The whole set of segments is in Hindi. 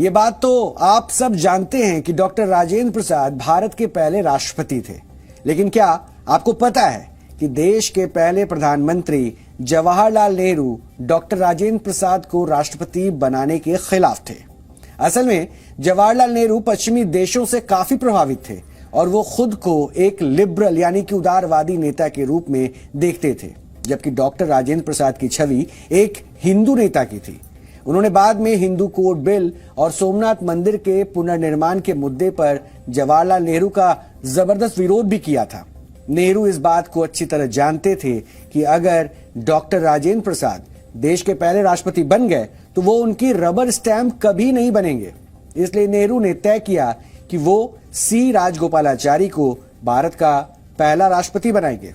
ये बात तो आप सब जानते हैं कि डॉक्टर राजेंद्र प्रसाद भारत के पहले राष्ट्रपति थे। लेकिन क्या आपको पता है कि देश के पहले प्रधानमंत्री जवाहरलाल नेहरू डॉक्टर राजेंद्र प्रसाद को राष्ट्रपति बनाने के खिलाफ थे। असल में जवाहरलाल नेहरू पश्चिमी देशों से काफी प्रभावित थे और वो खुद को एक लिबरल यानी कि उदारवादी नेता के रूप में देखते थे, जबकि डॉक्टर राजेंद्र प्रसाद की छवि एक हिंदू नेता की थी। उन्होंने बाद में हिंदू कोड बिल और सोमनाथ मंदिर के पुनर्निर्माण के मुद्दे पर जवाहरलाल नेहरू का जबरदस्त विरोध भी किया था। नेहरू इस बात को अच्छी तरह जानते थे कि अगर डॉक्टर राजेंद्र प्रसाद देश के पहले राष्ट्रपति बन गए तो वो उनकी रबर स्टैंप कभी नहीं बनेंगे। इसलिए नेहरू ने तय किया कि वो सी राजगोपालाचारी को भारत का पहला राष्ट्रपति बनाएंगे।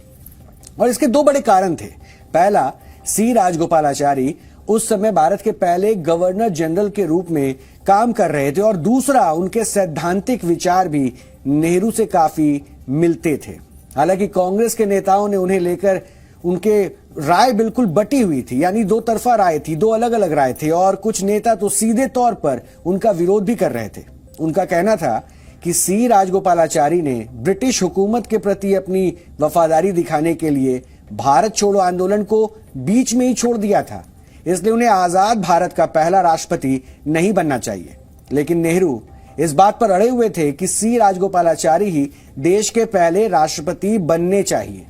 और इसके दो बड़े कारण थे। पहला, सी राजगोपालाचारी उस समय भारत के पहले गवर्नर जनरल के रूप में काम कर रहे थे और दूसरा, उनके सैद्धांतिक विचार भी नेहरू से काफी मिलते थे। हालांकि कांग्रेस के नेताओं ने उन्हें लेकर उनके राय बिल्कुल बटी हुई थी, यानी दो तरफा राय थी, दो अलग अलग राय थे और कुछ नेता तो सीधे तौर पर उनका विरोध भी कर रहे थे। उनका कहना था कि सी राजगोपालाचारी ने ब्रिटिश हुकूमत के प्रति अपनी वफादारी दिखाने के लिए भारत छोड़ो आंदोलन को बीच में ही छोड़ दिया था, इसलिए उन्हें आजाद भारत का पहला राष्ट्रपति नहीं बनना चाहिए। लेकिन नेहरू इस बात पर अड़े हुए थे कि सी राजगोपालाचारी ही देश के पहले राष्ट्रपति बनने चाहिए,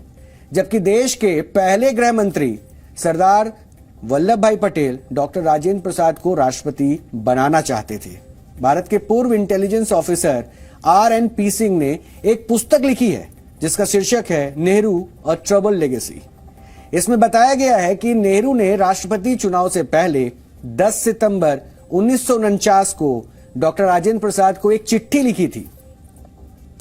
जबकि देश के पहले गृह मंत्री सरदार वल्लभ भाई पटेल डॉक्टर राजेंद्र प्रसाद को राष्ट्रपति बनाना चाहते थे। भारत के पूर्व इंटेलिजेंस ऑफिसर RNP सिंह ने एक पुस्तक लिखी है जिसका शीर्षक है नेहरू अ ट्रबल लेगेसी। इसमें बताया गया है कि नेहरू ने राष्ट्रपति चुनाव से पहले 10 सितंबर 1949 को डॉक्टर राजेंद्र प्रसाद को एक चिट्ठी लिखी थी।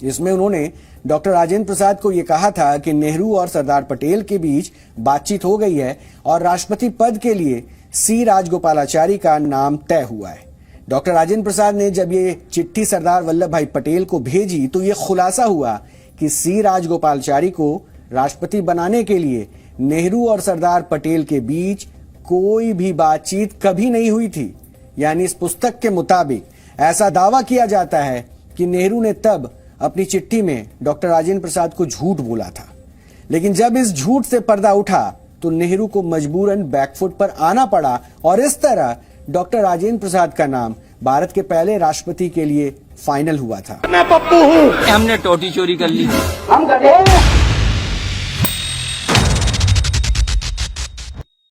इसमें उन्होंने डॉक्टर राजेंद्र प्रसाद को यह कहा था कि नेहरू और सरदार पटेल के बीच बातचीत हो गई है और राष्ट्रपति पद के लिए सी राजगोपालाचारी का नाम तय हुआ है। डॉक्टर राजेंद्र प्रसाद ने जब ये चिट्ठी सरदार वल्लभ भाई पटेल को भेजी तो यह खुलासा हुआ कि सी राजगोपालाचारी को राष्ट्रपति बनाने के लिए नेहरू और सरदार पटेल के बीच कोई भी बातचीत कभी नहीं हुई थी। यानी इस पुस्तक के मुताबिक ऐसा दावा किया जाता है कि नेहरू ने तब अपनी चिट्ठी में डॉक्टर राजेंद्र प्रसाद को झूठ बोला था। लेकिन जब इस झूठ से पर्दा उठा तो नेहरू को मजबूरन बैकफुट पर आना पड़ा और इस तरह डॉक्टर राजेंद्र प्रसाद का नाम भारत के पहले राष्ट्रपति के लिए फाइनल हुआ था। मैं पप्पू हूँ। हमने टोटी चोरी कर ली। हम गधे हैं।